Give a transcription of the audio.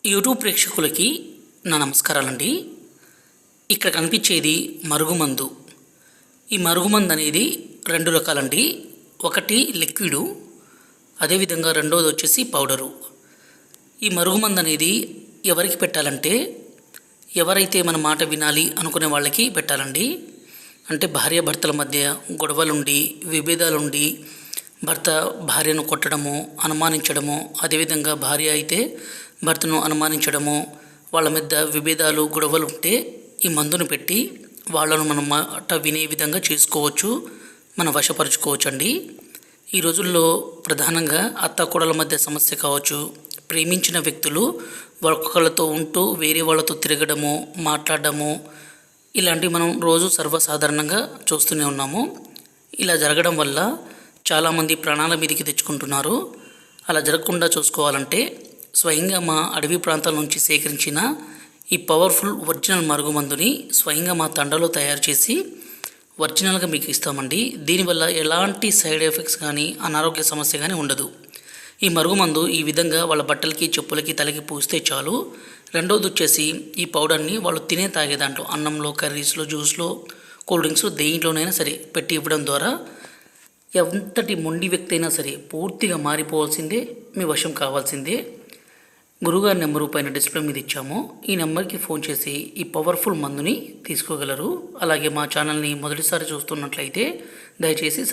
YouTube ప్రేక్షకులకి నా నమస్కారాలండి. ఇక్కడ కనిపించేది మరుగుమందు. ఈ మరుగుమందు అనేది 2 రకాలండి. ఒకటి లిక్విడు, అదేవిధంగా రెండోది వచ్చేసి పౌడరు. ఈ మరుగుమందు అనేది ఎవరికి పెట్టాలంటే ఎవరైతే మన మాట వినాలి అనుకునే వాళ్ళకి పెట్టాలండి. అంటే భార్యాభర్తల మధ్య గొడవలుండి, విభేదాలుండి, భర్త భార్యను కొట్టడము, అనుమానించడము, అదేవిధంగా భార్య అయితే భర్తను అనుమానించడము, వాళ్ళ మధ్య విభేదాలు గొడవలు ఉంటే ఈ మందును పెట్టి వాళ్ళను మన మాట వినే విధంగా చేసుకోవచ్చు, మనం వశపరుచుకోవచ్చు అండి. ఈ రోజుల్లో ప్రధానంగా అత్తాకోడల మధ్య సమస్య కావచ్చు, ప్రేమించిన వ్యక్తులు ఒక్కొక్కళ్ళతో ఉంటూ వేరే వాళ్ళతో తిరగడము, మాట్లాడడము, ఇలాంటివి మనం రోజు సర్వసాధారణంగా చూస్తూనే ఉన్నాము. ఇలా జరగడం వల్ల చాలామంది ప్రాణాల మీదకి తెచ్చుకుంటున్నారు. అలా జరగకుండా చూసుకోవాలంటే స్వయంగా మా అడవి ప్రాంతాల నుంచి సేకరించిన ఈ పవర్ఫుల్ ఒరిజినల్ మరుగుమందుని స్వయంగా మా తండలో తయారు చేసి ఒరిజినల్గా మీకు ఇస్తామండి. దీనివల్ల ఎలాంటి సైడ్ ఎఫెక్ట్స్ కానీ అనారోగ్య సమస్య కానీ ఉండదు. ఈ మరుగుమందు ఈ విధంగా వాళ్ళ బట్టలకి, చెప్పులకి, తలకి పూస్తే చాలు. రెండవది వచ్చేసి ఈ పౌడర్ని వాళ్ళు తాగే దాంట్లో అన్నంలో, కర్రీస్లో, జ్యూస్లో, కూల్ డ్రింక్స్లో దేంట్లోనైనా సరే పెట్టి ఇవ్వడం ద్వారా ఎంతటి మొండి వ్యక్తి అయినా సరే పూర్తిగా మారిపోవాల్సిందే, మీ వశం కావాల్సిందే. గురుగారి నెంబరు పైన డిస్ప్లే మీద ఇచ్చాము. ఈ నెంబర్కి ఫోన్ చేసి ఈ పవర్ఫుల్ మందుని తీసుకోగలరు. అలాగే మా ఛానల్ని మొదటిసారి చూస్తున్నట్లయితే దయచేసి